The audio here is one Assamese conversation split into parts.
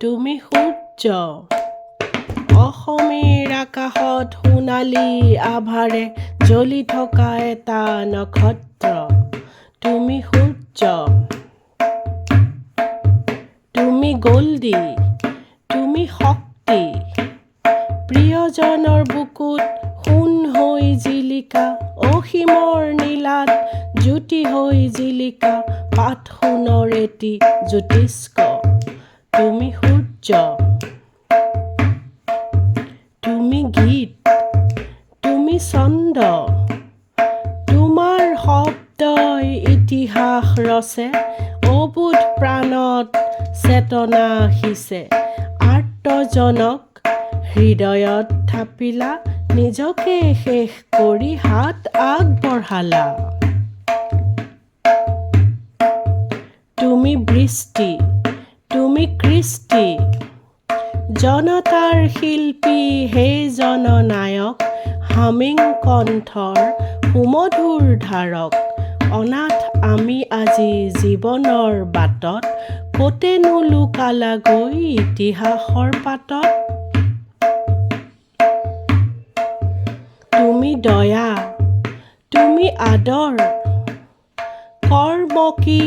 তুমি সূৰ্য অসমীৰ আকাশত সোণালী আভাৰে জ্বলি থকা এটা নক্ষত্ৰ তুমি সূৰ্য তুমি গোল্ডি তুমি শক্তি প্ৰিয়জনৰ বুকুত সোণ হৈ জিলিকা অসীমৰ নীলাত জ্যোতি হৈ জিলিকা পাত সোণৰ এটি জ্যোতিষ্ক তুমি সূৰ্য তুমি গীত তুমি ছন্দ তোমাৰ শব্দই ইতিহাস ৰচে অবুধ প্ৰাণত চেতনা সিঁচে আৰ্তজনক হৃদয়ত থাপিলা নিজকে শেষ কৰি হাত আগবঢ়ালা তুমি বৃষ্টি তুমি কৃষ্টি জনতাৰ শিল্পী হে জননায়ক হামিং কণ্ঠৰ সুমধুৰ ধাৰক অনাথ আমি আজি জীৱনৰ বাটত কতেনো লুকালাগৈ ইতিহাসৰ পাতত তুমি দয়া তুমি আদৰ কৰ্ম কি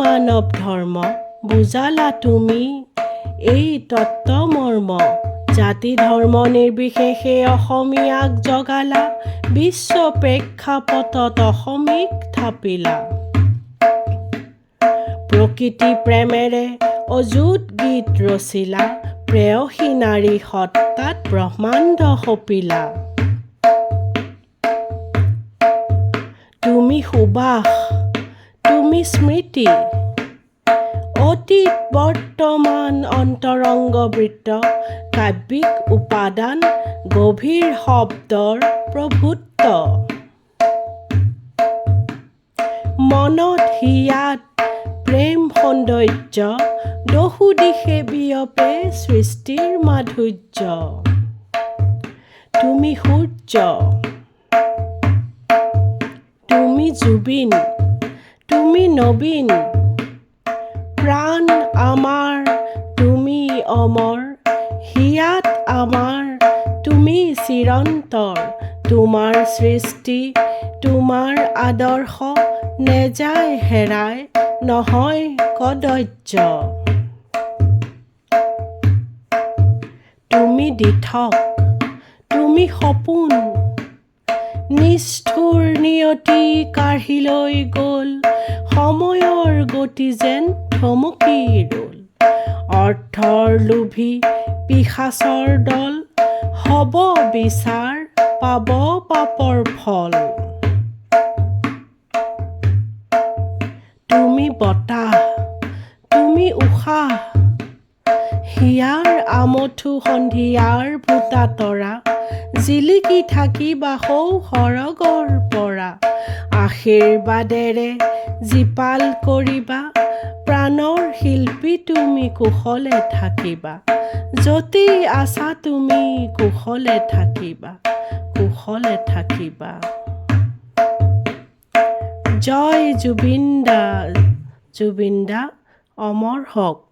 মানৱ ধৰ্ম বুজালা তুমি এই তত্ত্বমৰ্ম জাতি ধৰ্ম নিৰ্বিশেষে অসমীয়াক জগালা বিশ্ব প্ৰেক্ষাপটত অসমীক থাপিলা প্ৰকৃতি প্ৰেমেৰে অযুত গীত ৰচিলা প্ৰেয়সী নাৰী সত্তাত ব্ৰহ্মাণ্ড সপিলা তুমি সুবাস তুমি স্মৃতি অতীত বৰ্তমান অন্তৰংগ বৃত্ত কাব্যিক উপাদান গভীৰ শব্দৰ প্ৰভুত্ব মনত হিয়াত প্ৰেম সৌন্দৰ্য দহু দিশে বিয়পে সৃষ্টিৰ মাধুৰ্য তুমি সূৰ্য তুমি জুবিন তুমি নবীন প্ৰাণ আমাৰ তুমি অমৰ হিয়াত আমাৰ তুমি চিৰন্তৰ তোমাৰ সৃষ্টি তোমাৰ আদৰ্শ নেযায় হেৰাই নহয় কদৰ্য তুমি দিঠক তুমি সপোন নিষ্ঠুৰ নিয়তি কাঢ়ি লৈ গ'ল সময়ৰ গতি যেন থমকি ৰ'ল অৰ্থৰ লোভী পিশাচৰ দল হ'ব বিচাৰ পাব পাপৰ ফল তুমি বতাহ তুমি উশাহ হিয়াৰ আমঠু সন্ধিয়াৰ ভোটা তৰা জিলিকি থাকিবা সৌ সৰগৰ পৰা আশীৰ্বাদেৰে জীপাল কৰিবা প্ৰাণৰ শিল্পী তুমি কুশলে থাকিবা য'তেই আছা তুমি কুশলে থাকিবা জয় জুবিন দা অমৰ হওক